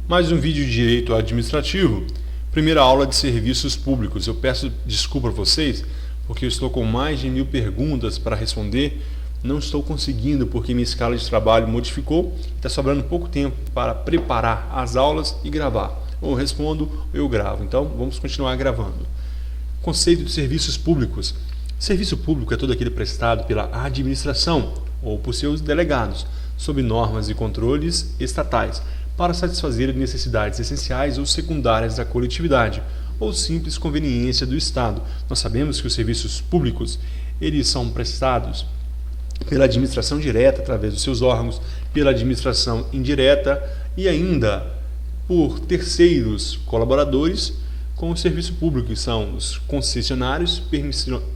Mais um vídeo de direito administrativo, primeira aula de serviços públicos. Eu peço desculpa a vocês, porque eu estou com mais de 1000 perguntas para responder. Não estou conseguindo porque minha escala de trabalho modificou. Está sobrando pouco tempo para preparar as aulas e gravar. Ou eu respondo ou eu gravo. Então, vamos continuar gravando. Conceito de serviços públicos. Serviço público é todo aquele prestado pela administração ou por seus delegados, sob normas e controles estatais, para satisfazer necessidades essenciais ou secundárias da coletividade, ou simples conveniência do Estado. Nós sabemos que os serviços públicos, eles são prestados pela administração direta, através dos seus órgãos, pela administração indireta e ainda por terceiros colaboradores com o serviço público, que são os concessionários,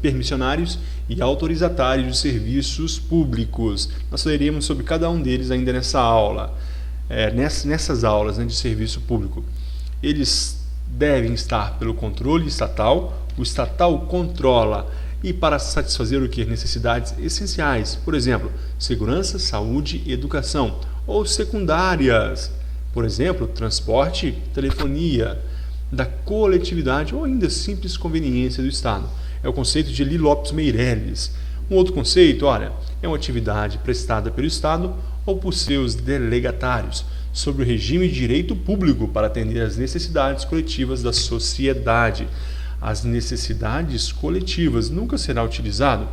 permissionários e autorizatários de serviços públicos. Nós falaremos sobre cada um deles ainda nessa aula. Nessas aulas de serviço público, eles devem estar pelo controle estatal. O estatal controla e para satisfazer o que? Necessidades essenciais, por exemplo, segurança, saúde e educação, ou secundárias, por exemplo, transporte, telefonia, da coletividade ou ainda simples conveniência do Estado. É o conceito de Eli Lopes Meireles. Um outro conceito, é uma atividade prestada pelo Estado ou por seus delegatários, sobre o regime de direito público para atender às necessidades coletivas da sociedade. As necessidades coletivas nunca será utilizado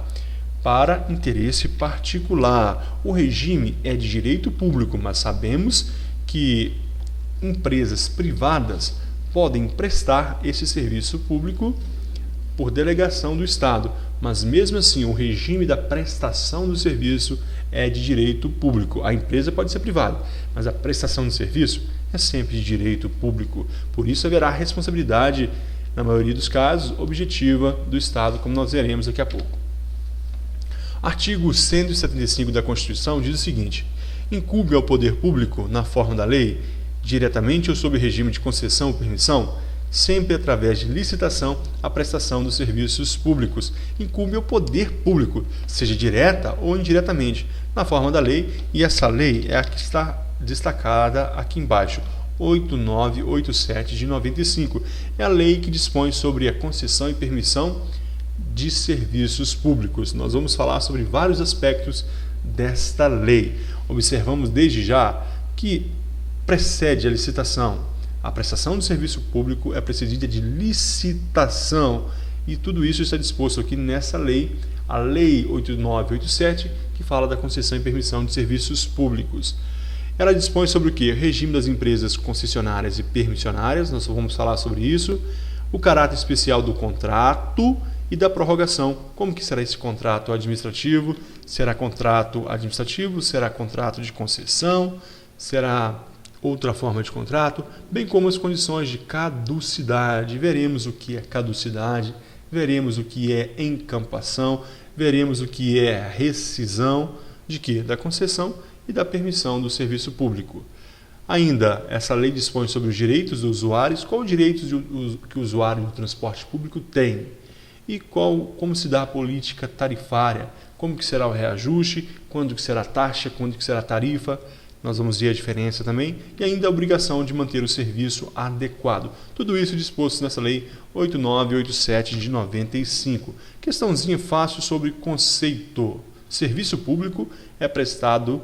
para interesse particular. O regime é de direito público, mas sabemos que empresas privadas podem prestar esse serviço público por delegação do Estado, mas mesmo assim o regime da prestação do serviço é de direito público. A empresa pode ser privada, mas a prestação de serviço é sempre de direito público. Por isso haverá responsabilidade, na maioria dos casos, objetiva do Estado, como nós veremos daqui a pouco. Artigo 175 da Constituição diz o seguinte: incumbe ao poder público, na forma da lei, diretamente ou sob regime de concessão ou permissão, sempre através de licitação, a prestação dos serviços públicos. Incumbe ao poder público, seja direta ou indiretamente, na forma da lei, e essa lei é a que está destacada aqui embaixo, 8987 de 95. É a lei que dispõe sobre a concessão e permissão de serviços públicos. Nós vamos falar sobre vários aspectos desta lei. Observamos desde já que precede a licitação. A prestação do serviço público é precedida de licitação e tudo isso está disposto aqui nessa lei, a Lei 8987, que fala da concessão e permissão de serviços públicos. Ela dispõe sobre o que? O regime das empresas concessionárias e permissionárias, nós vamos falar sobre isso, o caráter especial do contrato e da prorrogação. Como que será esse contrato administrativo? Será contrato administrativo? Será contrato de concessão? Será outra forma de contrato, bem como as condições de caducidade. Veremos o que é caducidade, veremos o que é encampação, veremos o que é rescisão de quê? Da concessão e da permissão do serviço público. Ainda, essa lei dispõe sobre os direitos dos usuários, quais direitos que o usuário do transporte público tem e como se dá a política tarifária, como que será o reajuste, quando que será a taxa, quando que será a tarifa. Nós vamos ver a diferença também, e ainda a obrigação de manter o serviço adequado. Tudo isso disposto nessa lei 8987 de 95. Questãozinha fácil sobre conceito. Serviço público é prestado,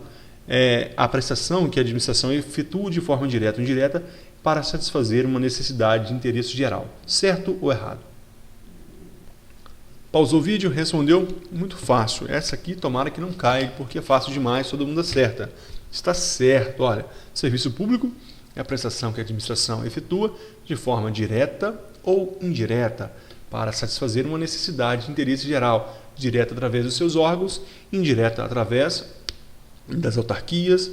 a prestação que a administração efetua de forma direta ou indireta para satisfazer uma necessidade de interesse geral. Certo ou errado? Pausou o vídeo, respondeu? Muito fácil. Essa aqui tomara que não caia, porque é fácil demais, todo mundo acerta. Está certo, serviço público é a prestação que a administração efetua de forma direta ou indireta para satisfazer uma necessidade de interesse geral, direta através dos seus órgãos, indireta através das autarquias,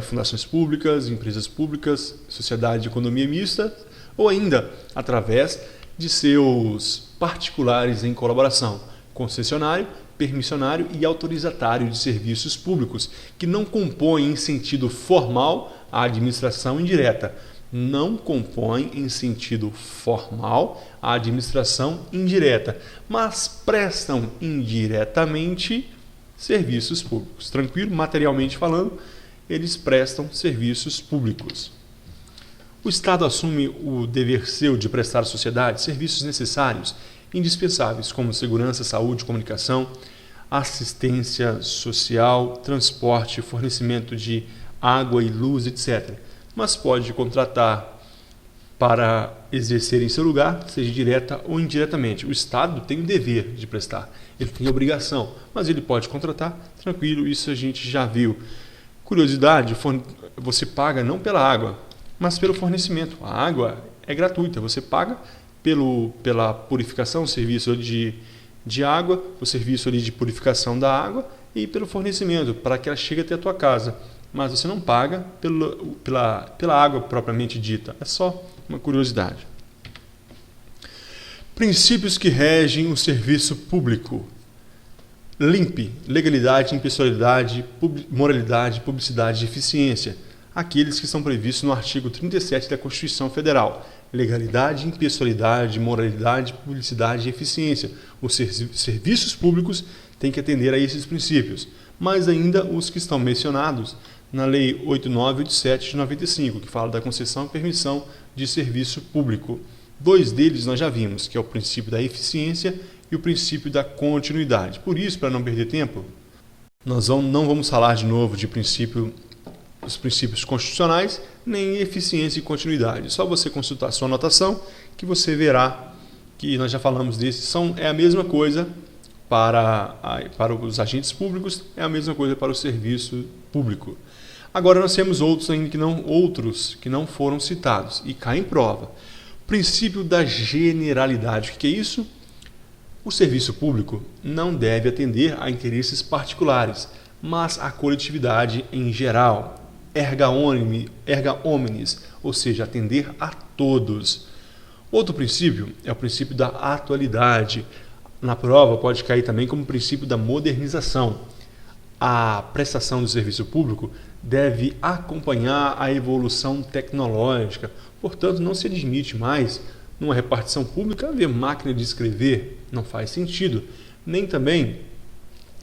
fundações públicas, empresas públicas, sociedade de economia mista, ou ainda através de seus particulares em colaboração, concessionário, permissionário e autorizatário de serviços públicos, que não compõem em sentido formal a administração indireta. Não compõem em sentido formal a administração indireta, mas prestam indiretamente serviços públicos. Tranquilo? Materialmente falando, eles prestam serviços públicos. O Estado assume o dever seu de prestar à sociedade serviços necessários, indispensáveis, como segurança, saúde, comunicação, assistência social, transporte, fornecimento de água e luz, etc. Mas pode contratar para exercer em seu lugar, seja direta ou indiretamente. O Estado tem o dever de prestar, ele tem a obrigação, mas ele pode contratar, tranquilo, isso a gente já viu. Curiosidade, você paga não pela água, mas pelo fornecimento. A água é gratuita, você paga pela purificação, o serviço de água, o serviço ali de purificação da água e pelo fornecimento, para que ela chegue até a tua casa. Mas você não paga pela água propriamente dita, é só uma curiosidade. Princípios que regem o serviço público. LIMP, legalidade, impessoalidade, moralidade, publicidade e eficiência. Aqueles que são previstos no artigo 37 da Constituição Federal. Legalidade, impessoalidade, moralidade, publicidade e eficiência. Os serviços públicos têm que atender a esses princípios, mas ainda os que estão mencionados na Lei 8987 de 95, que fala da concessão e permissão de serviço público. Dois deles nós já vimos, que é o princípio da eficiência e o princípio da continuidade. Por isso, para não perder tempo, nós não vamos falar de novo de os princípios constitucionais, nem eficiência e continuidade. Só você consultar a sua anotação que você verá que nós já falamos desses. É a mesma coisa para os agentes públicos, é a mesma coisa para o serviço público. Agora nós temos outros que não foram citados e caem em prova. Princípio da generalidade. O que é isso? O serviço público não deve atender a interesses particulares, mas à coletividade em geral. Erga omnes, ou seja, atender a todos. Outro princípio é o princípio da atualidade. Na prova pode cair também como princípio da modernização. A prestação do serviço público deve acompanhar a evolução tecnológica. Portanto, não se admite mais, numa repartição pública, haver máquina de escrever. Não faz sentido. Nem também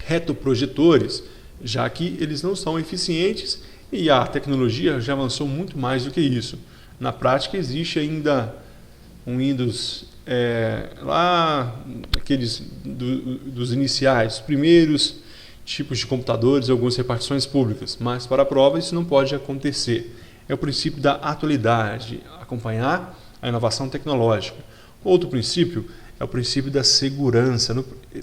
retroprojetores, já que eles não são eficientes e a tecnologia já avançou muito mais do que isso. Na prática, existe ainda um Windows lá, aqueles dos iniciais, primeiros tipos de computadores, algumas repartições públicas, mas para a prova isso não pode acontecer. É o princípio da atualidade, acompanhar a inovação tecnológica. Outro princípio é o princípio da segurança.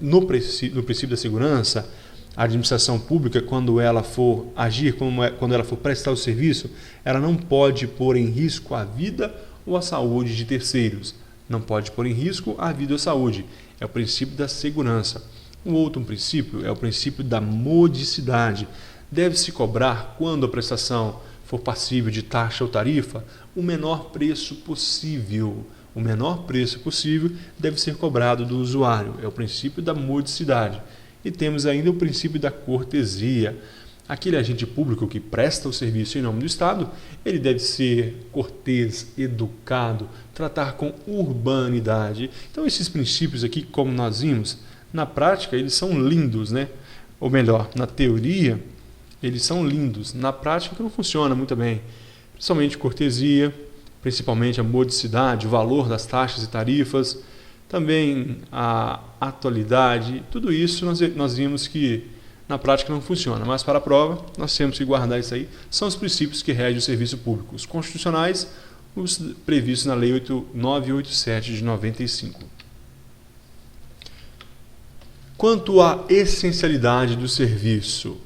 No princípio da segurança, a administração pública, quando ela for agir, quando ela for prestar o serviço, ela não pode pôr em risco a vida ou a saúde de terceiros. Não pode pôr em risco a vida ou a saúde. É o princípio da segurança. O outro princípio é o princípio da modicidade. Deve-se cobrar, quando a prestação for passível de taxa ou tarifa, o menor preço possível. O menor preço possível deve ser cobrado do usuário. É o princípio da modicidade. E temos ainda o princípio da cortesia. Aquele agente público que presta o serviço em nome do Estado, ele deve ser cortês, educado, tratar com urbanidade. Então, esses princípios aqui, como nós vimos, na prática eles são lindos, né? Ou melhor, na teoria eles são lindos, na prática que não funciona muito bem. Principalmente cortesia, principalmente a modicidade, o valor das taxas e tarifas, também a atualidade, tudo isso nós vimos que na prática não funciona, mas para a prova nós temos que guardar isso aí. São os princípios que regem o serviço público, os constitucionais, os previstos na Lei 8987 de 95. Quanto à essencialidade do serviço,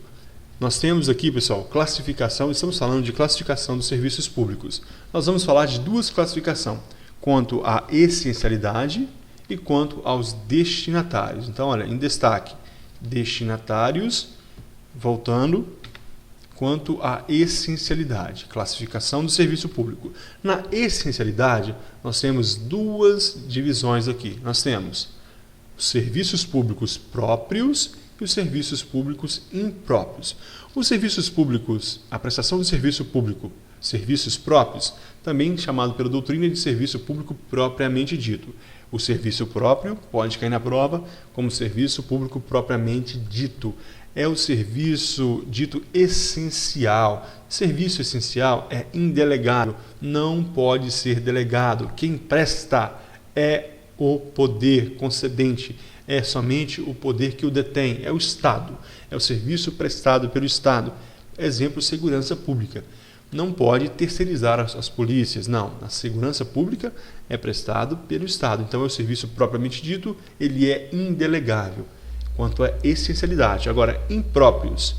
nós temos aqui, pessoal, classificação, estamos falando de classificação dos serviços públicos. Nós vamos falar de duas classificações, quanto à essencialidade e quanto aos destinatários. Então, olha, em destaque, destinatários, voltando, quanto à essencialidade, classificação do serviço público. Na essencialidade, nós temos duas divisões aqui. Nós temos os serviços públicos próprios e os serviços públicos impróprios. Os serviços públicos, a prestação de serviço público, serviços próprios, também chamado pela doutrina de serviço público propriamente dito. O serviço próprio pode cair na prova como serviço público propriamente dito. é o serviço dito essencial. Serviço essencial é indelegável, não pode ser delegado. Quem presta é o poder concedente, é somente o poder que o detém, é o Estado, é o serviço prestado pelo Estado. Exemplo, segurança pública. Não pode terceirizar as polícias, não. A segurança pública é prestado pelo Estado. Então, é o serviço propriamente dito, ele é indelegável quanto à essencialidade. Agora, impróprios,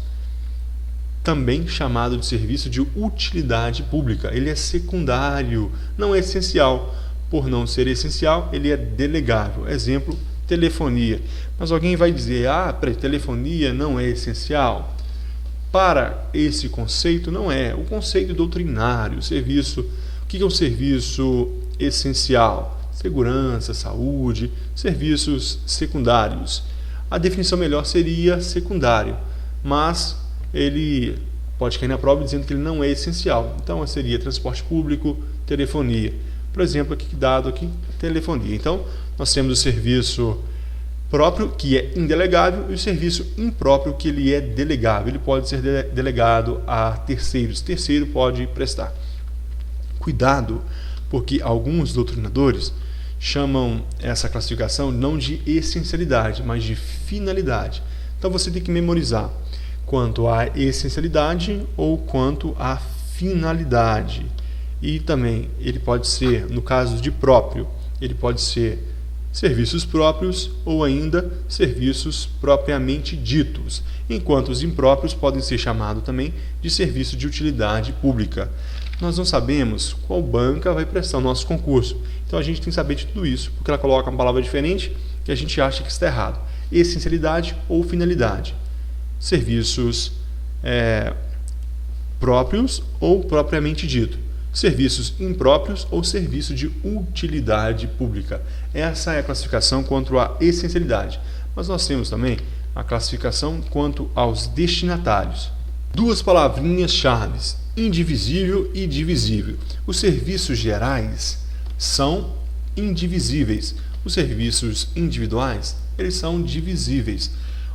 também chamado de serviço de utilidade pública. Ele é secundário, não é essencial. Por não ser essencial, ele é delegável. Exemplo, telefonia. Mas alguém vai dizer, telefonia não é essencial. Para esse conceito, não é. O conceito doutrinário, serviço. O que é um serviço essencial? Segurança, saúde, serviços secundários. A definição melhor seria secundário, mas ele pode cair na prova dizendo que ele não é essencial. Então, seria transporte público, telefonia. Por exemplo, aqui dado aqui, telefonia. Então, nós temos o serviço próprio, que é indelegável, e o serviço impróprio, que ele é delegável. Ele pode ser delegado a terceiros. Terceiro pode prestar. Cuidado, porque alguns doutrinadores chamam essa classificação não de essencialidade, mas de finalidade. Então, você tem que memorizar quanto à essencialidade ou quanto à finalidade. E também ele pode ser, no caso de próprio, ele pode ser serviços próprios ou ainda serviços propriamente ditos, enquanto os impróprios podem ser chamados também de serviço de utilidade pública. Nós não sabemos qual banca vai prestar o nosso concurso, então a gente tem que saber de tudo isso, porque ela coloca uma palavra diferente e a gente acha que está errado. Essencialidade ou finalidade. Serviços próprios ou propriamente dito. Serviços impróprios ou serviço de utilidade pública. Essa é a classificação quanto à essencialidade. Mas nós temos também a classificação quanto aos destinatários. Duas palavrinhas-chave, indivisível e divisível. Os serviços gerais são indivisíveis. Os serviços individuais, eles são divisíveis.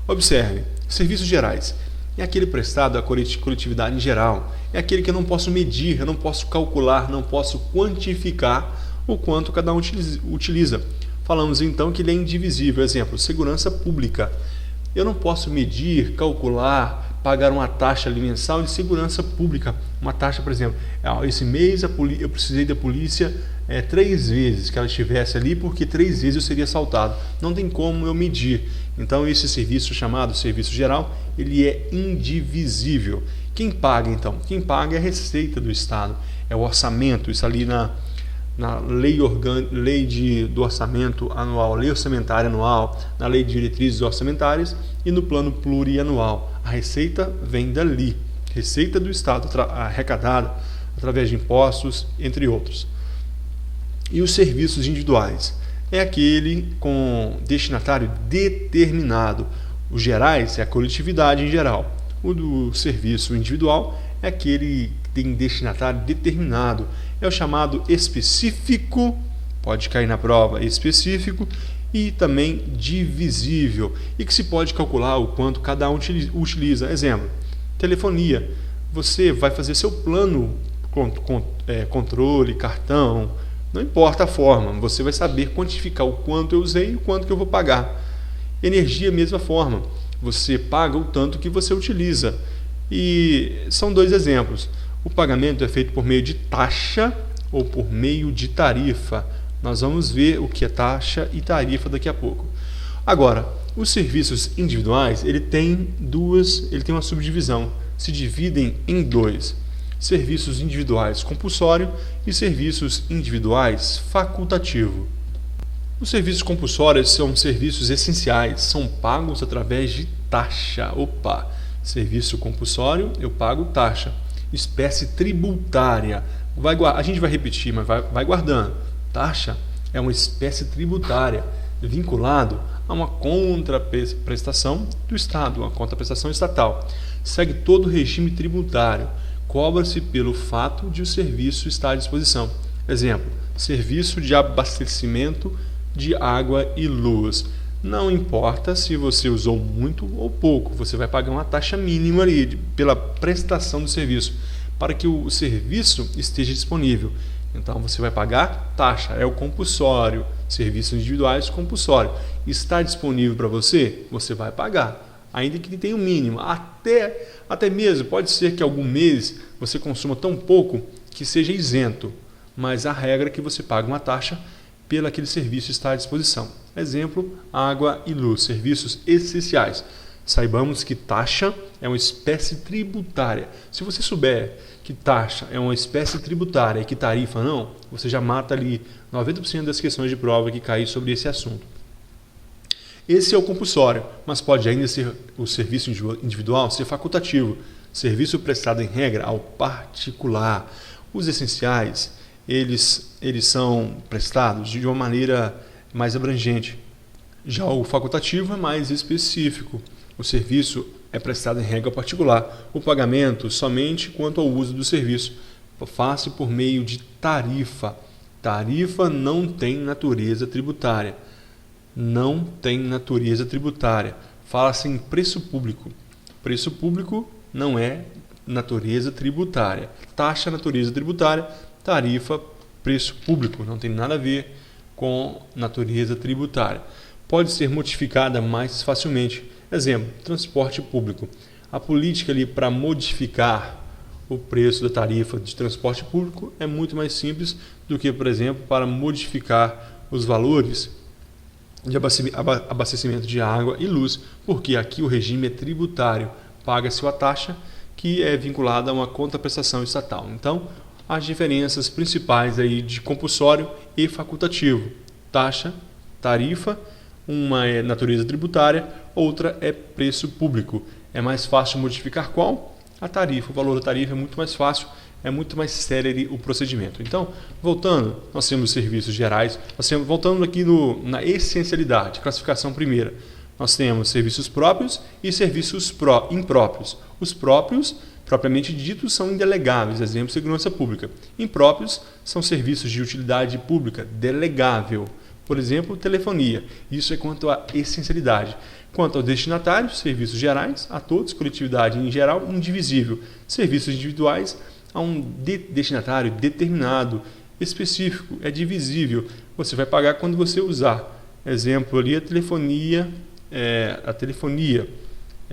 Observe, serviços gerais é aquele prestado à coletividade em geral. É aquele que eu não posso medir, eu não posso calcular, não posso quantificar o quanto cada um utiliza. Falamos então que ele é indivisível. Exemplo, segurança pública. Eu não posso medir, calcular, pagar uma taxa ali mensal de segurança pública. Uma taxa, por exemplo, esse mês eu precisei da polícia 3 vezes que ela estivesse ali, porque 3 vezes eu seria assaltado. Não tem como eu medir. Então, esse serviço chamado serviço geral, ele é indivisível. Quem paga, então? Quem paga é a receita do Estado, é o orçamento. Isso ali na lei do orçamento anual, lei orçamentária anual, na lei de diretrizes orçamentárias e no plano plurianual. A receita vem dali, receita do Estado arrecadada através de impostos, entre outros. E os serviços individuais? É aquele com destinatário determinado. Os gerais é a coletividade em geral. O do serviço individual é aquele que tem destinatário determinado. É o chamado específico, pode cair na prova, específico, e também divisível, e que se pode calcular o quanto cada um utiliza. Exemplo, telefonia. Você vai fazer seu plano, controle, cartão, não importa a forma, você vai saber quantificar o quanto eu usei e o quanto que eu vou pagar. Energia, mesma forma, você paga o tanto que você utiliza. E são 2 exemplos. O pagamento é feito por meio de taxa ou por meio de tarifa. Nós vamos ver o que é taxa e tarifa daqui a pouco. Agora, os serviços individuais, ele tem uma subdivisão, se dividem em 2. Serviços individuais compulsório e serviços individuais facultativo. Os serviços compulsórios são serviços essenciais, são pagos através de taxa. Serviço compulsório, eu pago taxa. Espécie tributária. A gente vai repetir, mas vai guardando. Taxa é uma espécie tributária vinculado a uma contraprestação do Estado, uma contraprestação estatal. Segue todo o regime tributário. Cobra-se pelo fato de o serviço estar à disposição. Exemplo, serviço de abastecimento de água e luz. Não importa se você usou muito ou pouco, você vai pagar uma taxa mínima ali pela prestação do serviço, para que o serviço esteja disponível. Então você vai pagar taxa, é o compulsório, serviços individuais compulsório. Está disponível para você? Você vai pagar, ainda que tenha um mínimo. Até mesmo pode ser que algum mês você consuma tão pouco que seja isento, mas a regra é que você paga uma taxa pelo aquele serviço estar à disposição. Exemplo, água e luz, serviços essenciais. Saibamos que taxa é uma espécie tributária. Se você souber que taxa é uma espécie tributária e que tarifa não, você já mata ali 90% das questões de prova que caem sobre esse assunto. Esse é o compulsório, mas pode ainda ser o serviço individual ser facultativo, serviço prestado em regra ao particular. Os essenciais, eles são prestados de uma maneira mais abrangente. Já o facultativo é mais específico. O serviço é prestado em regra ao particular. O pagamento somente quanto ao uso do serviço. Faça por meio de tarifa. Tarifa não tem natureza tributária. Não tem natureza tributária. Fala-se em preço público. Preço público não é natureza tributária. Taxa, natureza tributária. Tarifa, preço público. Não tem nada a ver com natureza tributária. Pode ser modificada mais facilmente. Exemplo, transporte público. A política ali para modificar o preço da tarifa de transporte público é muito mais simples do que, por exemplo, para modificar os valores de abastecimento de água e luz, porque aqui o regime é tributário, paga-se a taxa que é vinculada a uma contraprestação estatal. Então, as diferenças principais aí de compulsório e facultativo: taxa, tarifa, uma é natureza tributária, outra é preço público. É mais fácil modificar qual? A tarifa. O valor da tarifa é muito mais fácil, é muito mais célere o procedimento. Então, voltando, nós temos serviços gerais, voltando aqui na essencialidade, classificação primeira. Nós temos serviços próprios e serviços impróprios. Os próprios, propriamente ditos, são indelegáveis, exemplo, segurança pública. Impróprios são serviços de utilidade pública, delegável. Por exemplo, telefonia. Isso é quanto à essencialidade. Quanto ao destinatário, serviços gerais, a todos, coletividade em geral, indivisível. Serviços individuais, a um destinatário determinado, específico, é divisível. Você vai pagar quando você usar. Exemplo ali, a telefonia é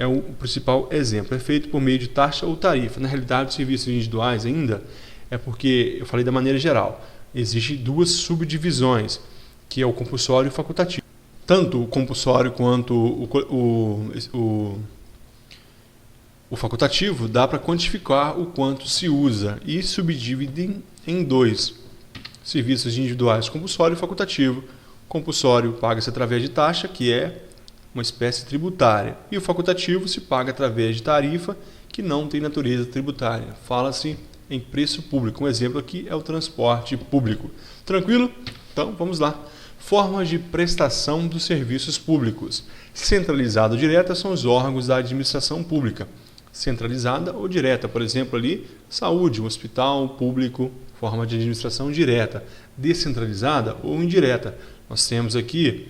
o principal exemplo. É feito por meio de taxa ou tarifa. Na realidade, os serviços individuais ainda é porque, eu falei da maneira geral, existem duas subdivisões, que é o compulsório e o facultativo. Tanto o compulsório quanto o facultativo dá para quantificar o quanto se usa e subdividem em dois: serviços individuais, compulsório e facultativo. Compulsório paga-se através de taxa, que é uma espécie tributária, e o facultativo se paga através de tarifa, que não tem natureza tributária. Fala-se em preço público. Um exemplo aqui é o transporte público. Tranquilo? Então, vamos lá. Formas de prestação dos serviços públicos. Centralizada ou direta são os órgãos da administração pública. Centralizada ou direta, por exemplo, ali, saúde, um hospital público, forma de administração direta. Descentralizada ou indireta. Nós temos aqui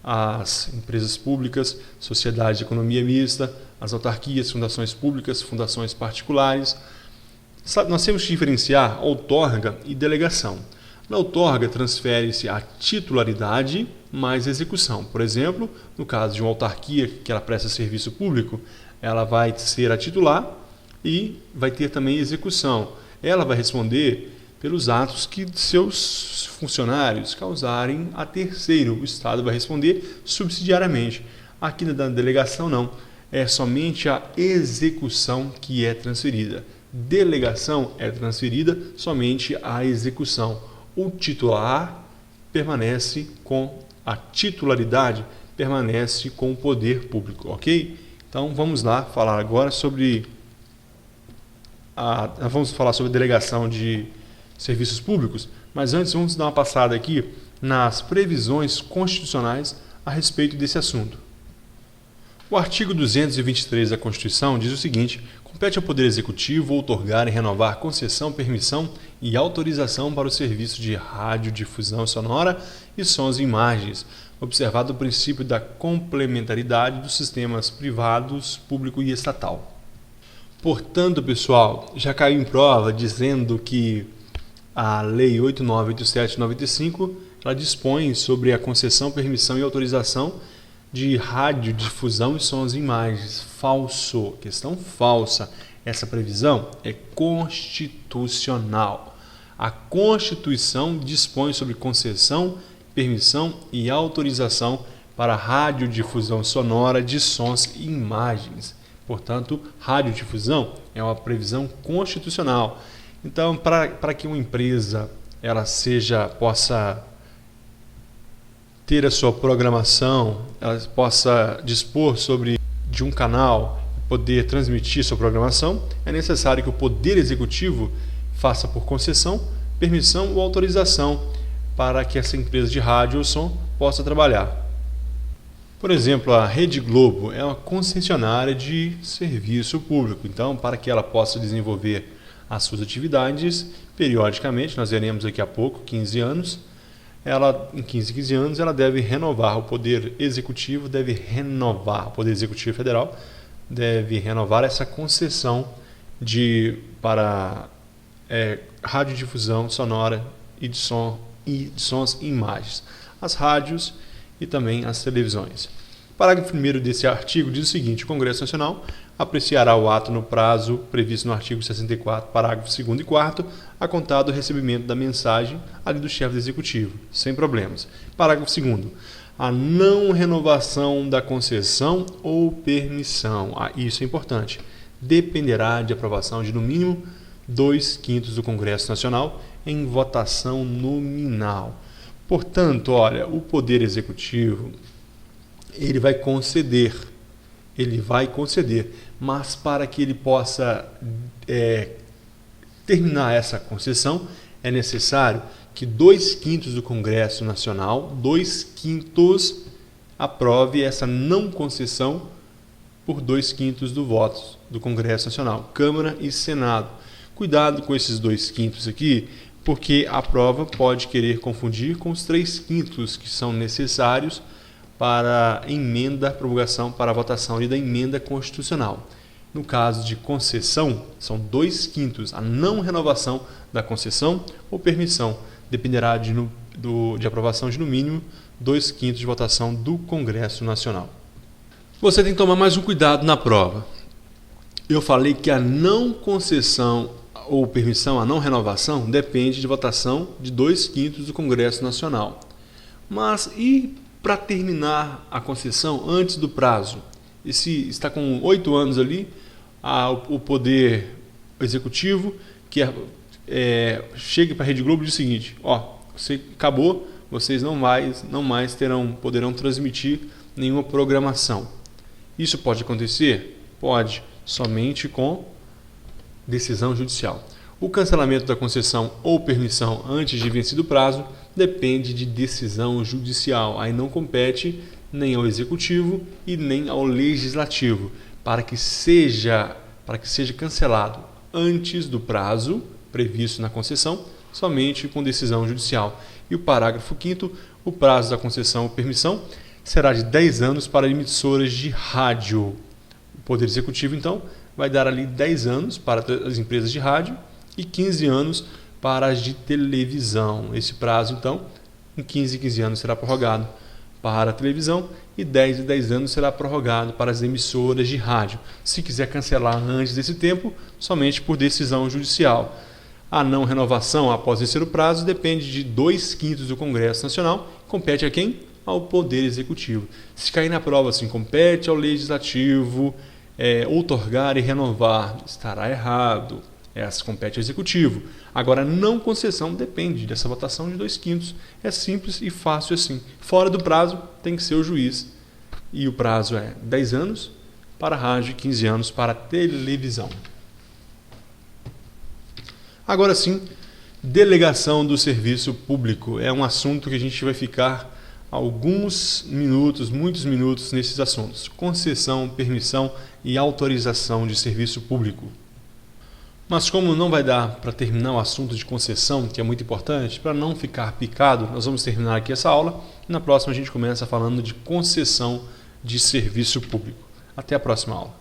as empresas públicas, sociedades de economia mista, as autarquias, fundações públicas, fundações particulares. Nós temos que diferenciar outorga e delegação. Na outorga, transfere-se a titularidade mais execução. Por exemplo, no caso de uma autarquia que ela presta serviço público, ela vai ser a titular e vai ter também execução. Ela vai responder pelos atos que seus funcionários causarem a terceiro. O Estado vai responder subsidiariamente. Aqui na delegação não. É somente a execução que é transferida. Delegação é transferida somente a execução. O titular permanece com a titularidade, permanece com o poder público, ok? Então vamos lá falar agora sobre vamos falar sobre a delegação de serviços públicos, mas antes vamos dar uma passada aqui nas previsões constitucionais a respeito desse assunto. O artigo 223 da Constituição diz o seguinte: compete ao Poder Executivo outorgar e renovar concessão, permissão e autorização para o serviço de radiodifusão sonora e sons e imagens, observado o princípio da complementaridade dos sistemas privados, público e estatal. Portanto, pessoal, já caiu em prova dizendo que a Lei 8987/95 ela dispõe sobre a concessão, permissão e autorização de radiodifusão e sons e imagens. Falso, questão falsa. Essa previsão é constitucional. A Constituição dispõe sobre concessão, permissão e autorização para radiodifusão sonora de sons e imagens. Portanto, radiodifusão é uma previsão constitucional. Então, para que uma empresa ela possa ter a sua programação, ela possa dispor de um canal, poder transmitir sua programação, é necessário que o Poder Executivo faça por concessão, permissão ou autorização para que essa empresa de rádio ou som possa trabalhar. Por exemplo, a Rede Globo é uma concessionária de serviço público. Então, para que ela possa desenvolver as suas atividades, periodicamente, nós veremos daqui a pouco, 15 anos, em 15 anos, ela deve renovar, o Poder Executivo o Poder Executivo Federal deve renovar essa concessão para radiodifusão sonora e de sons e imagens, as rádios e também as televisões. Parágrafo 1º desse artigo diz o seguinte: o Congresso Nacional apreciará o ato no prazo previsto no artigo 64, parágrafo 2º e 4º, a contar do recebimento da mensagem ali do chefe do Executivo, sem problemas. Parágrafo 2º. A não renovação da concessão ou permissão, isso é importante, dependerá de aprovação de no mínimo 2/5 do Congresso Nacional em votação nominal. Portanto, olha, o Poder Executivo ele vai conceder, mas para que ele possa terminar essa concessão, é necessário que 2/5 do Congresso Nacional, 2/5 aprove essa não concessão por 2/5 do voto do Congresso Nacional, Câmara e Senado. Cuidado com esses 2/5 aqui, porque a prova pode querer confundir com os 3/5 que são necessários para a emenda, promulgação para a votação da emenda constitucional. No caso de concessão, são 2/5. A não renovação da concessão ou permissão dependerá de aprovação de no mínimo 2/5 de votação do Congresso Nacional. Você tem que tomar mais um cuidado na prova. Eu falei que a não concessão ou permissão, a não renovação, depende de votação de 2/5 do Congresso Nacional. Mas e para terminar a concessão antes do prazo? E se está com 8 anos ali, o Poder Executivo chega para a Rede Globo e diz o seguinte: você acabou, vocês não mais poderão transmitir nenhuma programação. Isso pode acontecer? Pode, somente com decisão judicial. O cancelamento da concessão ou permissão antes de vencido o prazo depende de decisão judicial. Aí não compete nem ao Executivo e nem ao Legislativo, para que seja cancelado antes do prazo previsto na concessão, somente com decisão judicial. E o parágrafo 5º, o prazo da concessão ou permissão será de 10 anos para emissoras de rádio. O Poder Executivo, então, vai dar ali 10 anos para as empresas de rádio e 15 anos para as de televisão. Esse prazo, então, em 15 anos será prorrogado para a televisão e 10 anos será prorrogado para as emissoras de rádio. Se quiser cancelar antes desse tempo, somente por decisão judicial. A não renovação após vencer o prazo depende de 2/5 do Congresso Nacional. Compete a quem? Ao Poder Executivo. Se cair na prova assim, compete ao Legislativo outorgar e renovar, estará errado. Essa compete ao Executivo. Agora, não concessão depende dessa votação de 2/5. É simples e fácil assim. Fora do prazo, tem que ser o juiz. E o prazo é 10 anos para a rádio e 15 anos para a televisão. Agora sim, delegação do serviço público. É um assunto que a gente vai ficar alguns minutos, muitos minutos nesses assuntos. Concessão, permissão e autorização de serviço público. Mas como não vai dar para terminar o assunto de concessão, que é muito importante, para não ficar picado, nós vamos terminar aqui essa aula. Na próxima a gente começa falando de concessão de serviço público. Até a próxima aula.